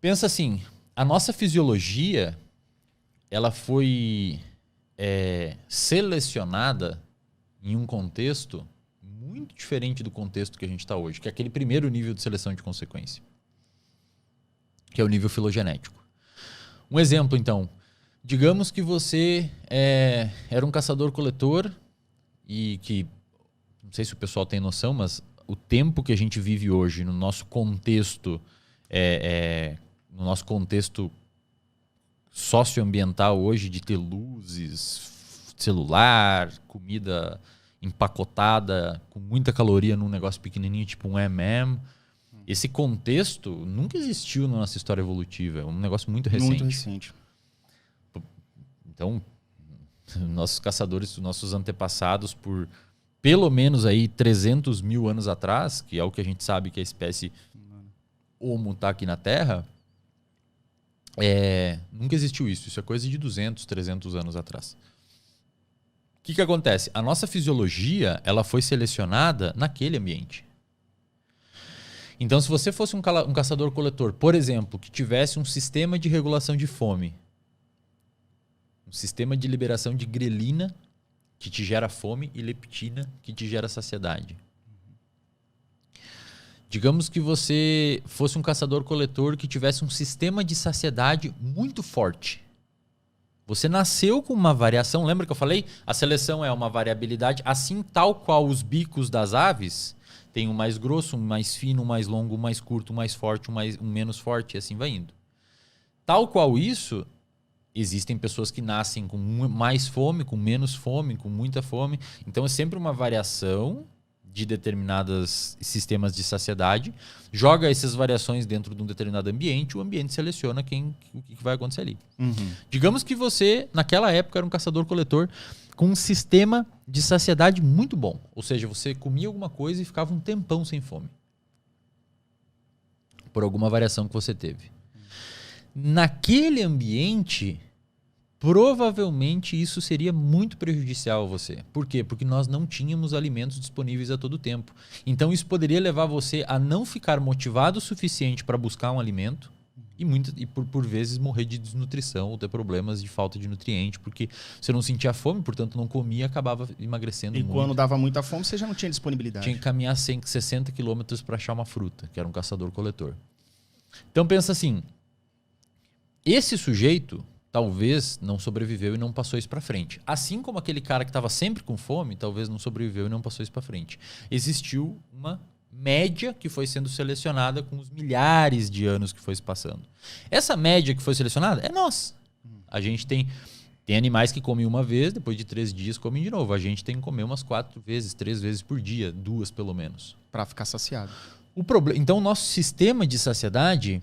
Pensa assim, a nossa fisiologia, ela foi selecionada em um contexto muito diferente do contexto que a gente está hoje, que é aquele primeiro nível de seleção de consequência, que é o nível filogenético. Um exemplo, então. Digamos que você era um caçador-coletor e que, não sei se o pessoal tem noção, mas o tempo que a gente vive hoje no nosso contexto, no nosso contexto socioambiental hoje, de ter luzes, celular, comida empacotada, com muita caloria num negócio pequenininho, tipo um M&M. Esse contexto nunca existiu na nossa história evolutiva. É um negócio muito recente. Muito recente. Então, nossos caçadores, nossos antepassados, por pelo menos aí 300 mil anos atrás, que é o que a gente sabe que a espécie Homo está aqui na Terra, nunca existiu isso. Isso é coisa de 200, 300 anos atrás. O que acontece? A nossa fisiologia, ela foi selecionada naquele ambiente. Então, se você fosse um caçador-coletor, por exemplo, que tivesse um sistema de regulação de fome, um sistema de liberação de grelina, que te gera fome, e leptina, que te gera saciedade. Digamos que você fosse um caçador-coletor que tivesse um sistema de saciedade muito forte. Você nasceu com uma variação, lembra que eu falei? A seleção é uma variabilidade, assim tal qual os bicos das aves, tem um mais grosso, um mais fino, um mais longo, um mais curto, um mais forte, um menos forte, e assim vai indo. Tal qual isso, existem pessoas que nascem com mais fome, com menos fome, com muita fome. Então é sempre uma variação de determinados sistemas de saciedade. Joga essas variações dentro de um determinado ambiente, o ambiente seleciona o que vai acontecer ali. Uhum. Digamos que você, naquela época, era um caçador-coletor com um sistema de saciedade muito bom. Ou seja, você comia alguma coisa e ficava um tempão sem fome. Por alguma variação que você teve. Naquele ambiente, provavelmente isso seria muito prejudicial a você. Por quê? Porque nós não tínhamos alimentos disponíveis a todo tempo. Então isso poderia levar você a não ficar motivado o suficiente para buscar um alimento e por vezes morrer de desnutrição ou ter problemas de falta de nutriente, porque você não sentia fome, portanto não comia e acabava emagrecendo muito. E quando dava muita fome, você já não tinha disponibilidade. Tinha que caminhar 60 quilômetros para achar uma fruta, que era um caçador-coletor. Então pensa assim, esse sujeito talvez não sobreviveu e não passou isso para frente. Assim como aquele cara que estava sempre com fome, talvez não sobreviveu e não passou isso para frente. Existiu uma média que foi sendo selecionada com os milhares de anos que foi se passando. Essa média que foi selecionada é nossa. A gente tem animais que comem uma vez, depois de 3 dias comem de novo. A gente tem que comer umas 4 vezes, 3 vezes por dia, 2 pelo menos. Para ficar saciado. Então o nosso sistema de saciedade,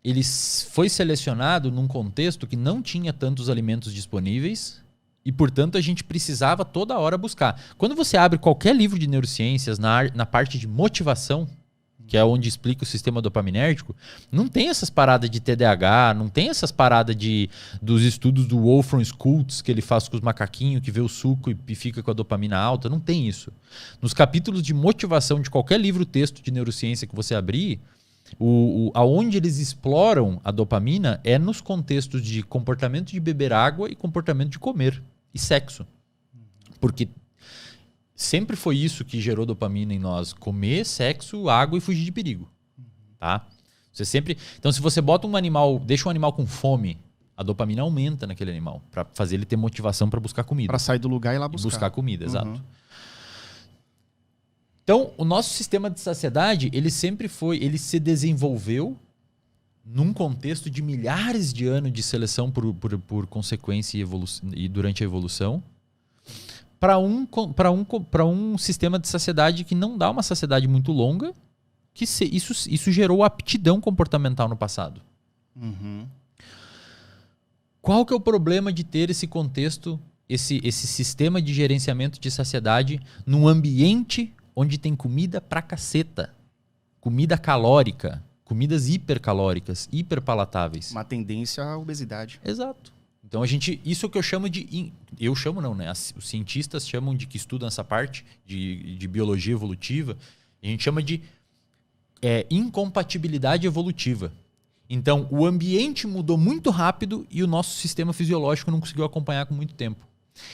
ele foi selecionado num contexto que não tinha tantos alimentos disponíveis e, portanto, a gente precisava toda hora buscar. Quando você abre qualquer livro de neurociências na parte de motivação, que é onde explica o sistema dopaminérgico, não tem essas paradas de TDAH, não tem essas paradas dos estudos do Wolfram Schultz, que ele faz com os macaquinhos, que vê o suco e fica com a dopamina alta, não tem isso. Nos capítulos de motivação de qualquer livro-texto de neurociência que você abrir, aonde eles exploram a dopamina é nos contextos de comportamento de beber água e comportamento de comer e sexo. Porque sempre foi isso que gerou dopamina em nós: comer, sexo, água e fugir de perigo. Tá? Então, se você bota deixa um animal com fome, a dopamina aumenta naquele animal para fazer ele ter motivação para buscar comida. Para sair do lugar e ir lá buscar. Buscar comida, exato. Então, o nosso sistema de saciedade, ele se desenvolveu num contexto de milhares de anos de seleção por consequência e durante a evolução, para um sistema de saciedade que não dá uma saciedade muito longa, que isso gerou aptidão comportamental no passado. Uhum. Qual que é o problema de ter esse contexto, esse sistema de gerenciamento de saciedade num ambiente onde tem comida pra caceta, comida calórica, comidas hipercalóricas, hiperpalatáveis? Uma tendência à obesidade. Exato. Então isso é o que eu chamo de... Eu chamo não, né? Os cientistas chamam de, que estudam essa parte de biologia evolutiva, a gente chama de incompatibilidade evolutiva. Então, o ambiente mudou muito rápido e o nosso sistema fisiológico não conseguiu acompanhar com muito tempo.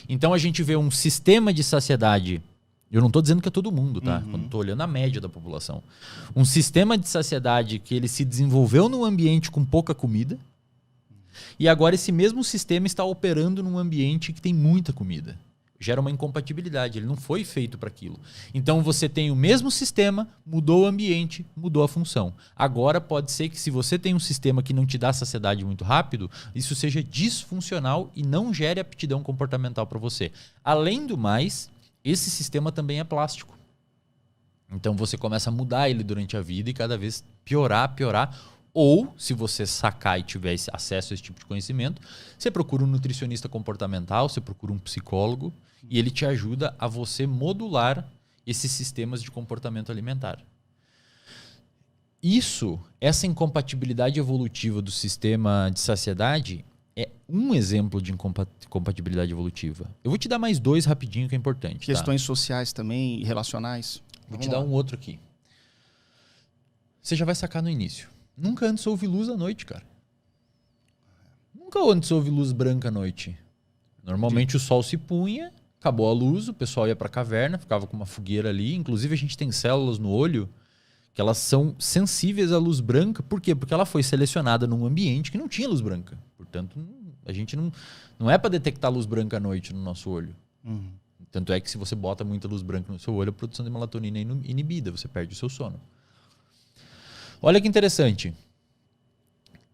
Então, a gente vê um sistema de saciedade. Eu não estou dizendo que é todo mundo, tá? Quando estou olhando a média da população. Um sistema de saciedade que ele se desenvolveu num ambiente com pouca comida e agora esse mesmo sistema está operando num ambiente que tem muita comida. Gera uma incompatibilidade, ele não foi feito para aquilo. Então você tem o mesmo sistema, mudou o ambiente, mudou a função. Agora pode ser que se você tem um sistema que não te dá saciedade muito rápido, isso seja disfuncional e não gere aptidão comportamental para você. Além do mais, esse sistema também é plástico. Então você começa a mudar ele durante a vida e cada vez piorar. Ou, se você sacar e tiver acesso a esse tipo de conhecimento, você procura um nutricionista comportamental, você procura um psicólogo e ele te ajuda a você modular esses sistemas de comportamento alimentar. Essa incompatibilidade evolutiva do sistema de saciedade é um exemplo de incompatibilidade evolutiva. Eu vou te dar mais 2 rapidinho que é importante. Questões sociais também e relacionais. Vou te dar um outro aqui. Você já vai sacar no início. Nunca antes houve luz à noite, cara. Nunca antes houve luz branca à noite. Normalmente o sol se punha, acabou a luz, o pessoal ia para a caverna, ficava com uma fogueira ali. Inclusive a gente tem células no olho que elas são sensíveis à luz branca. Por quê? Porque ela foi selecionada num ambiente que não tinha luz branca. Portanto, a gente não é para detectar luz branca à noite no nosso olho. Tanto é que se você bota muita luz branca no seu olho, a produção de melatonina é inibida, você perde o seu sono. Olha que interessante.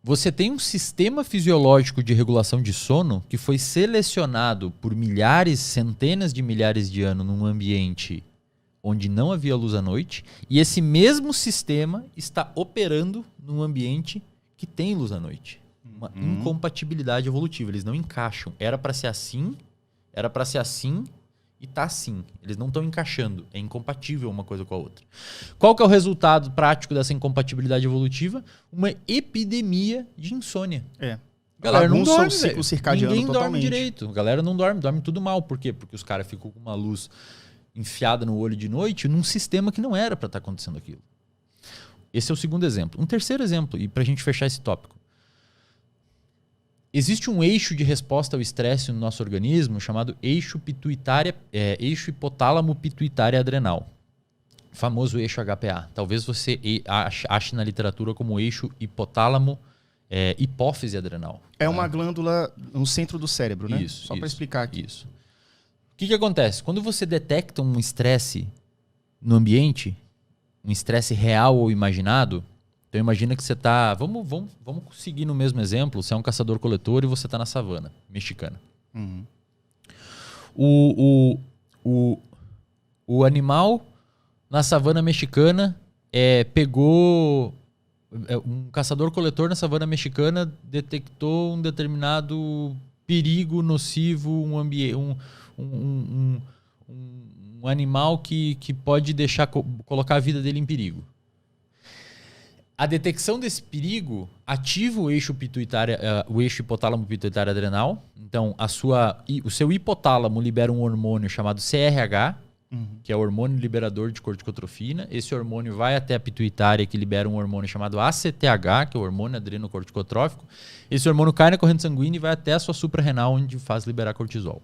Você tem um sistema fisiológico de regulação de sono que foi selecionado por milhares, centenas de milhares de anos num ambiente onde não havia luz à noite, e esse mesmo sistema está operando num ambiente que tem luz à noite. Uma incompatibilidade evolutiva, eles não encaixam. Era para ser assim e tá assim. Eles não estão encaixando. É incompatível uma coisa com a outra. Qual que é o resultado prático dessa incompatibilidade evolutiva? Uma epidemia de insônia. Galera não dorme, o ciclo circadiano ninguém totalmente. dorme direito. A galera não dorme tudo mal. Por quê? Porque os caras ficam com uma luz enfiada no olho de noite num sistema que não era para estar acontecendo aquilo. Esse é o segundo exemplo. Um terceiro exemplo, e para a gente fechar esse tópico. Existe um eixo de resposta ao estresse no nosso organismo chamado eixo hipotálamo pituitária adrenal. Famoso eixo HPA. Talvez você ache na literatura como eixo hipotálamo hipófise adrenal. É uma glândula no centro do cérebro, né? Isso. Só para explicar aqui. Isso. O que acontece? Quando você detecta um estresse no ambiente, um estresse real ou imaginado, então imagina que você está... Vamos seguir no mesmo exemplo. Você é um caçador-coletor e você está na savana mexicana. O animal na savana mexicana pegou... Um caçador-coletor na savana mexicana detectou um determinado perigo nocivo, um animal que pode colocar a vida dele em perigo. A detecção desse perigo ativa o eixo hipotálamo pituitário adrenal. Então, o seu hipotálamo libera um hormônio chamado CRH, que é o hormônio liberador de corticotrofina. Esse hormônio vai até a pituitária, que libera um hormônio chamado ACTH, que é o hormônio adrenocorticotrófico. Esse hormônio cai na corrente sanguínea e vai até a sua suprarrenal, onde faz liberar cortisol.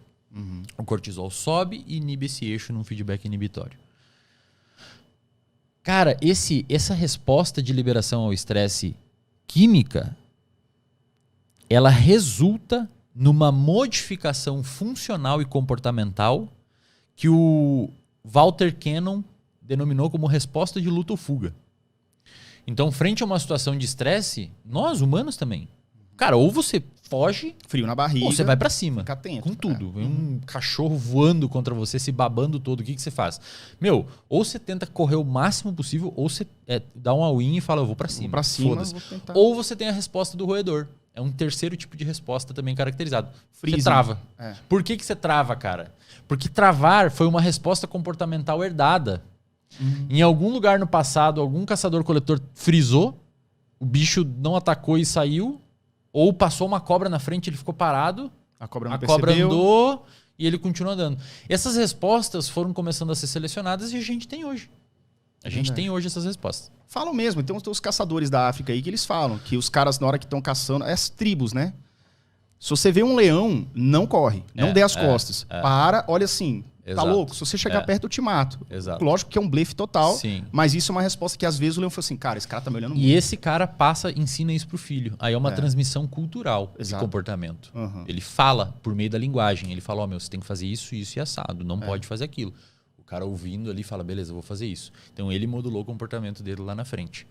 O cortisol sobe e inibe esse eixo num feedback inibitório. Cara, essa resposta de liberação ao estresse química, ela resulta numa modificação funcional e comportamental que o Walter Cannon denominou como resposta de luta ou fuga. Então, frente a uma situação de estresse, nós, humanos também, cara, ou você foge, frio na barriga, ou você vai pra cima, fica atento, com tudo. Vem um cachorro voando contra você, se babando todo. O que você faz? Ou você tenta correr o máximo possível, ou você dá um all-in e fala, eu vou pra cima. Vou pra cima, foda-se. vou tentar. Ou você tem a resposta do roedor. É um terceiro tipo de resposta também caracterizado. Freezing. Você trava. Por que você trava, cara? Porque travar foi uma resposta comportamental herdada. Em algum lugar no passado, algum caçador-coletor frisou, o bicho não atacou e saiu, ou passou uma cobra na frente, ele ficou parado, a cobra andou e ele continua andando. Essas respostas foram começando a ser selecionadas e a gente tem hoje. A gente tem hoje essas respostas. Falam mesmo. Então tem os caçadores da África aí que eles falam que os caras, na hora que estão caçando, as tribos, né? Se você vê um leão, não corre. Não dê as costas. Para, olha assim. Exato. Tá louco? Se você chegar perto, eu te mato. Exato. Lógico que é um blefe total. Sim. Mas isso é uma resposta que às vezes o leão fala assim, cara, esse cara tá me olhando muito. E esse cara ensina isso pro filho. Aí é uma transmissão cultural de comportamento. Ele fala por meio da linguagem. Ele fala, meu, você tem que fazer isso, isso e assado. Não pode fazer aquilo. O cara ouvindo ali fala, beleza, eu vou fazer isso. Então ele modulou o comportamento dele lá na frente.